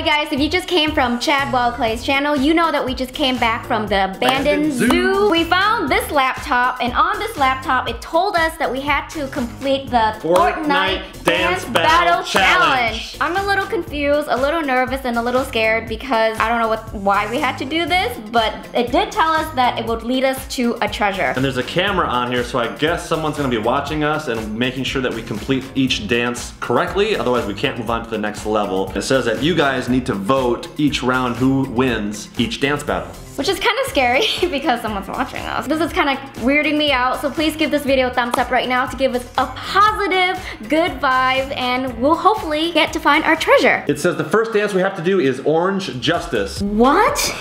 Alright guys, if you just came from Chad Wildclay's channel, you know that we just came back from the abandoned zoo. We found this laptop, and on this laptop it told us that we had to complete the Fortnite Dance Battle Challenge. I'm a little confused, a little nervous, and a little scared because I don't know why we had to do this, but it did tell us that it would lead us to a treasure. And there's a camera on here, so I guess someone's gonna be watching us and making sure that we complete each dance correctly, otherwise we can't move on to the next level. It says that you guys need to vote each round who wins each dance battle. Which is kind of scary because someone's watching us. This is kind of weirding me out, so please give this video a thumbs up right now to give us a positive, good vibe, and we'll hopefully get to find our treasure. It says the first dance we have to do is Orange Justice. What?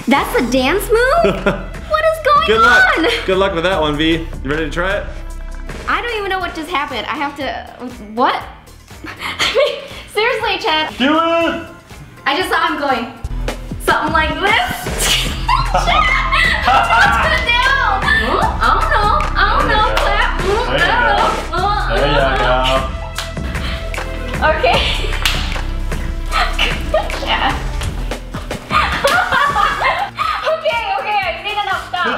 That's a dance move? What is going on? Good luck with that one, V. You ready to try it? I don't even know what just happened. I have to, what? I mean, seriously, Chad. Do it! I just saw him going something like this. Chad, what's going down? I don't know, clap. There you go. Okay. Chad. okay, I've seen enough stuff.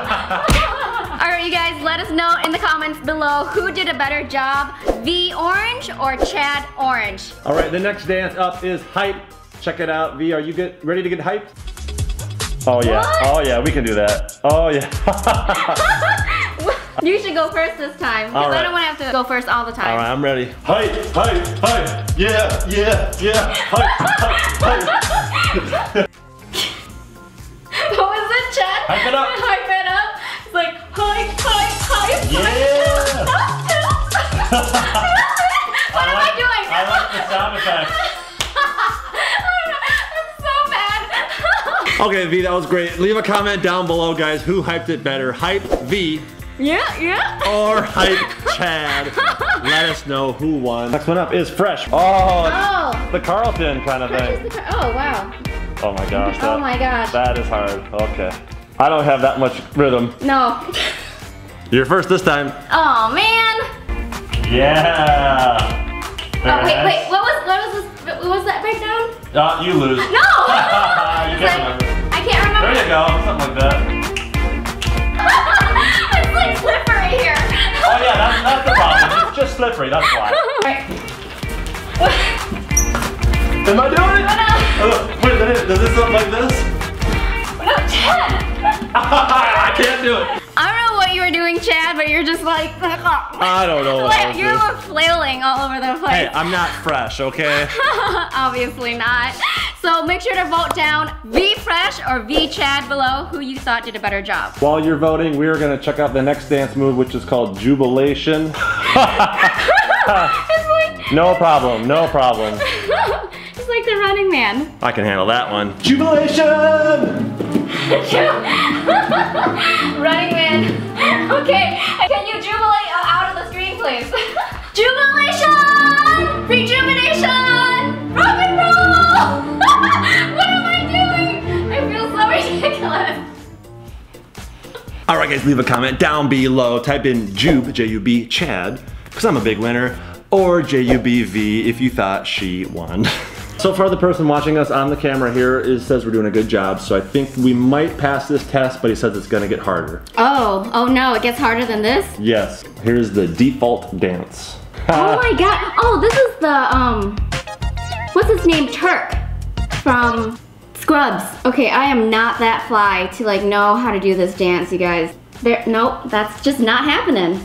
Alright, you guys, let us know in the comments below who did a better job, V Orange or Chad Orange. Alright, the next dance up is Hype. Check it out. V, are you ready to get hyped? Oh yeah, what? Oh yeah, we can do that. Oh yeah. You should go first this time, because I don't want to have to go first all the time. Alright, I'm ready. Hype, hype, hype. Yeah. Hype, hype. What was it, Chad? Hype it up. Hype it up. It's like hype. Yeah. What am I doing? I like the sound effects. Okay, V, that was great. Leave a comment down below, guys. Who hyped it better? Hype V. Yeah. Or Hype Chad. Let us know who won. Next one up is Fresh. Oh, it's the Carlton kind of thing. Oh, wow. Oh my gosh. Oh my gosh. That is hard. Okay. I don't have that much rhythm. No. You're first this time. Oh, man. Yeah. Wait. What was that breakdown? You lose. No! You can't remember. I can't remember. There you go. Something like that. It's like slippery here. Oh yeah, that's the problem. It's just slippery, that's why. Am I doing it? Wait, does this look like this? No, Chad. I can't do it. I don't know what you were doing, Chad, but you're just like, I don't know what I was you were flailing all over the place. Hey, I'm not fresh, okay? Obviously not. So make sure to vote down V Fresh or V Chad below who you thought did a better job. While you're voting, we're gonna check out the next dance move, which is called Jubilation. No problem. It's like the Running Man. I can handle that one. Jubilation! Running Man. Okay, can you jubilate out of the screen, please? Jubilation! Rejuvenation! Rock and roll! What am I doing? I feel so ridiculous. Alright guys, leave a comment down below. Type in Jube, J-U-B, Chad, because I'm a big winner, or J-U-B-V if you thought she won. So far the person watching us on the camera here says we're doing a good job, so I think we might pass this test, but he says it's gonna get harder. Oh no, it gets harder than this? Yes, here's the default dance. Oh my god, oh this is the, what's his name, Turk from Scrubs. Okay, I am not that fly to like know how to do this dance, you guys. Nope, that's just not happening.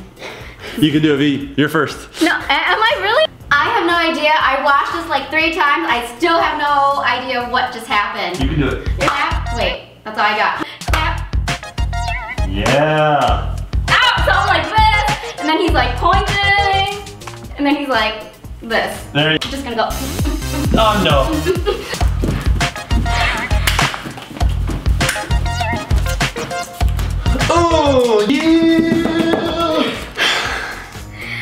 You can do it, V, you're first. No, am I really? I have no idea. I watched this like 3 times. I still have no idea what just happened. You can do it. Clap. Wait, that's all I got. Clap. Yeah. Ow, so I'm like this, and then he's like pointing, and then he's like this. There you I'm just gonna go. Oh no. Oh yeah.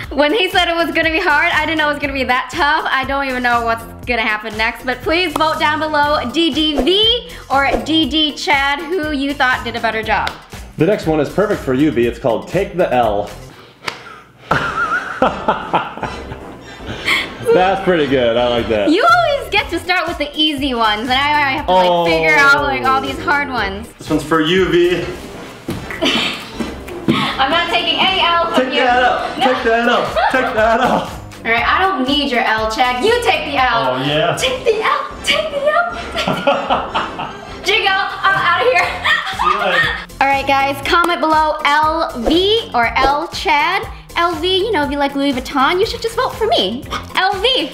When he said it was gonna be hard, I didn't know it was gonna be that tough. I don't even know what's gonna happen next, but please vote down below DDV or DD Chad who you thought did a better job. The next one is perfect for you, V. It's called Take the L. That's pretty good. I like that. You always get to start with the easy ones, and I have to like figure out like all these hard ones. This one's for you, V. I'm not taking any L from you. Take that up. No. Take that up. Take that up. All right, I don't need your L, Chad. You take the L. Oh yeah. Take the L. Take the L. Jiggle. I'm out of here. See you later. All right, guys. Comment below LV or L Chad. LV. You know, if you like Louis Vuitton, you should just vote for me. LV.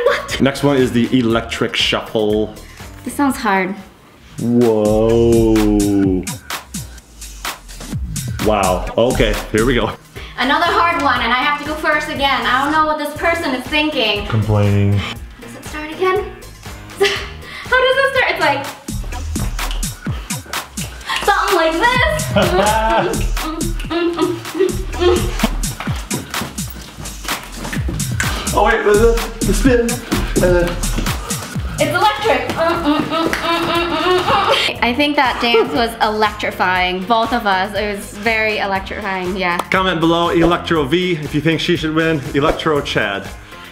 What? Next one is the electric shuffle. This sounds hard. Whoa. Wow. Okay, here we go. Another hard one, and I have to go first again. I don't know what this person is thinking. Complaining. Does it start again? How does it start? It's like something like this. Oh wait, the spin. It's electric. I think that dance was electrifying. Both of us. It was very electrifying, yeah. Comment below Electro V if you think she should win. Electro Chad.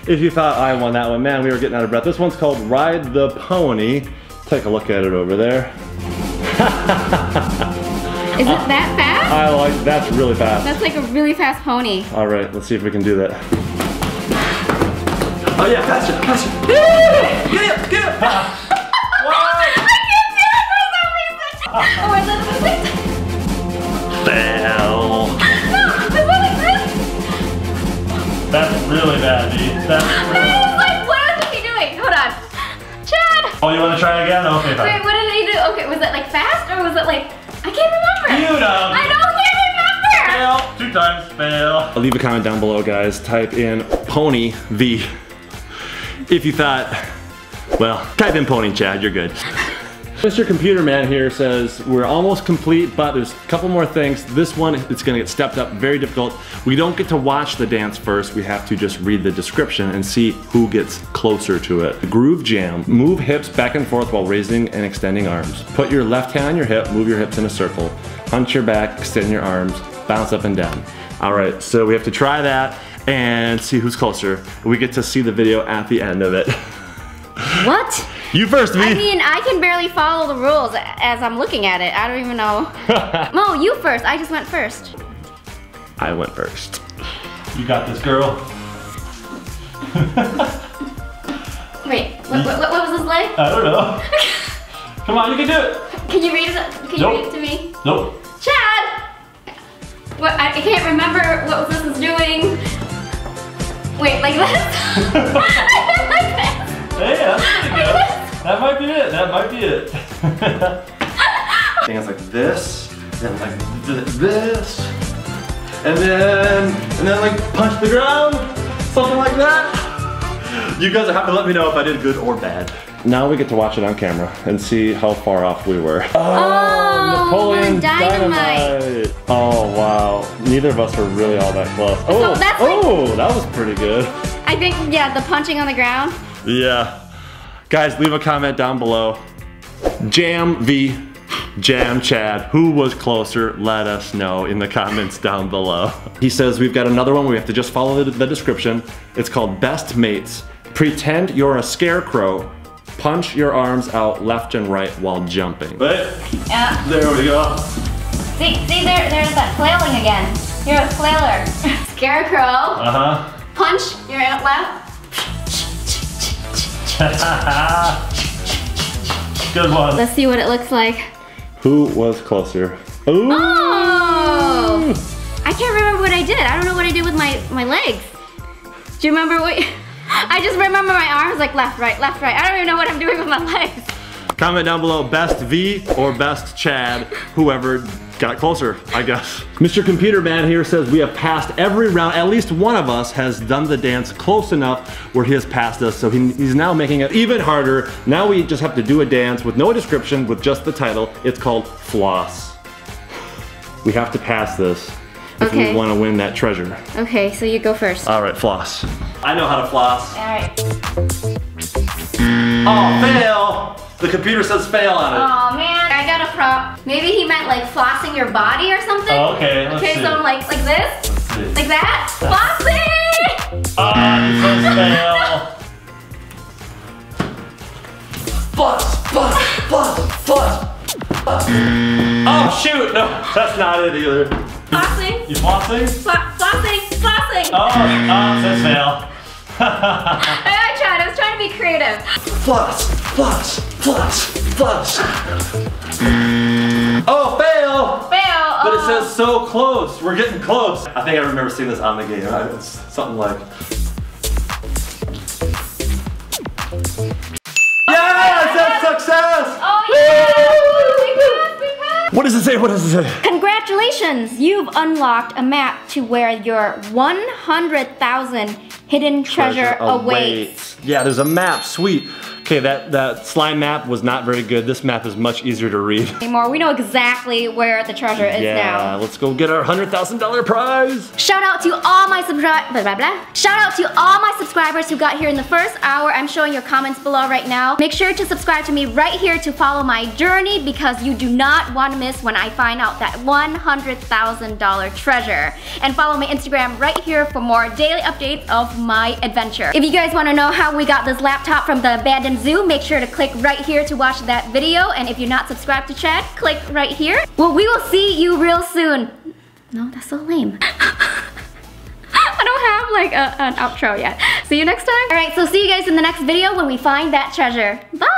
If you thought I won that one, man, we were getting out of breath. This one's called Ride the Pony. Take a look at it over there. Is it that fast? I like, that's really fast. That's like a really fast pony. All right, let's see if we can do that. Oh yeah, faster, faster. Get up, get up. I can't do it for some reason. Oh, I love this. Fail. No, is it like this? That's really bad, D. That's really It's like, what is he doing? Hold on. Chad. Oh, you want to try again? Okay, fine. Wait, what did he do? Okay, was it like fast or was it like, I can't remember. You know. I can't remember. Fail. 2 times fail. Leave a comment down below, guys. Type in Pony V. If you thought, well, type in Pony Chad, you're good. Mr. Computer Man here says, we're almost complete, but there's a couple more things. This one, it's gonna get stepped up, very difficult. We don't get to watch the dance first. We have to just read the description and see who gets closer to it. Groove Jam. Move hips back and forth while raising and extending arms. Put your left hand on your hip, move your hips in a circle. Hunch your back, extend your arms, bounce up and down. All right, so we have to try that and see who's closer. We get to see the video at the end of it. What? You first, V. I mean, I can barely follow the rules as I'm looking at it. I don't even know. Mo, you first. I just went first. I went first. You got this, girl. Wait, what was this like? I don't know. Come on, you can do it. Can you read it? Can you read it to me? Nope. Chad! What? I can't remember what this is doing. Wait, like this? Like this? Hey, that's pretty good. That might be it. That might be it. Dance like this, then like this, and then like punch the ground, something like that. You guys have to let me know if I did good or bad. Now we get to watch it on camera and see how far off we were. Oh, Napoleon Dynamite. Oh wow, neither of us were really all that close. Oh, So that's like, that was pretty good. I think, yeah, the punching on the ground. Yeah. Guys, leave a comment down below. Jam V, Jam Chad, who was closer? Let us know in the comments down below. He says we've got another one. We have to just follow the description. It's called Best Mates. Pretend you're a scarecrow. Punch your arms out left and right while jumping. But, Yeah. there we go. See, there's that flailing again. You're a flailer. Scarecrow. Uh-huh. Punch your left. Good one. Let's see what it looks like. Who was closer? Ooh. Oh! I can't remember what I did. I don't know what I did with my legs. Do you remember what? I just remember my arms like left, right, left, right. I don't even know what I'm doing with my legs. Comment down below, best V or best Chad, whoever got closer, I guess. Mr. Computer Man here says we have passed every round. At least one of us has done the dance close enough where he has passed us, so he's now making it even harder. Now we just have to do a dance with no description, with just the title. It's called Floss. We have to pass this if we want to win that treasure. Okay, so you go first. All right, floss. I know how to floss. All right. Oh, fail! The computer says fail on it. Oh man, I got a prop. Maybe he meant like flossing your body or something. Oh, okay, let's see. So like this? Let's see. Like that? Flossing! Ah, it says fail. Oh shoot, no, that's not it either. Flossing. You flossing? Flossing. Oh, says fail. I was trying to be creative. Floss. Oh, fail! Fail. But it says so close. We're getting close. I think I remember seeing this on the game. It's something like. Yes, that's success! Oh yeah! We passed. What does it say? What does it say? Congratulations! You've unlocked a map to where your 100,000 hidden treasure awaits. Yeah, there's a map. Sweet. Okay, that slime map was not very good. This map is much easier to read. Anymore. We know exactly where the treasure is now. Yeah, let's go get our $100,000 prize. Shout out to all my subscribers who got here in the first hour. I'm showing your comments below right now. Make sure to subscribe to me right here to follow my journey because you do not want to miss when I find out that $100,000 treasure. And follow my Instagram right here for more daily updates of my adventure. If you guys want to know how we got this laptop from the abandoned zoo, make sure to click right here to watch that video. And if you're not subscribed to Chad, click right here. Well, we will see you real soon. No, that's so lame. I don't have like an outro yet. See you next time. All right, so see you guys in the next video when we find that treasure. Bye.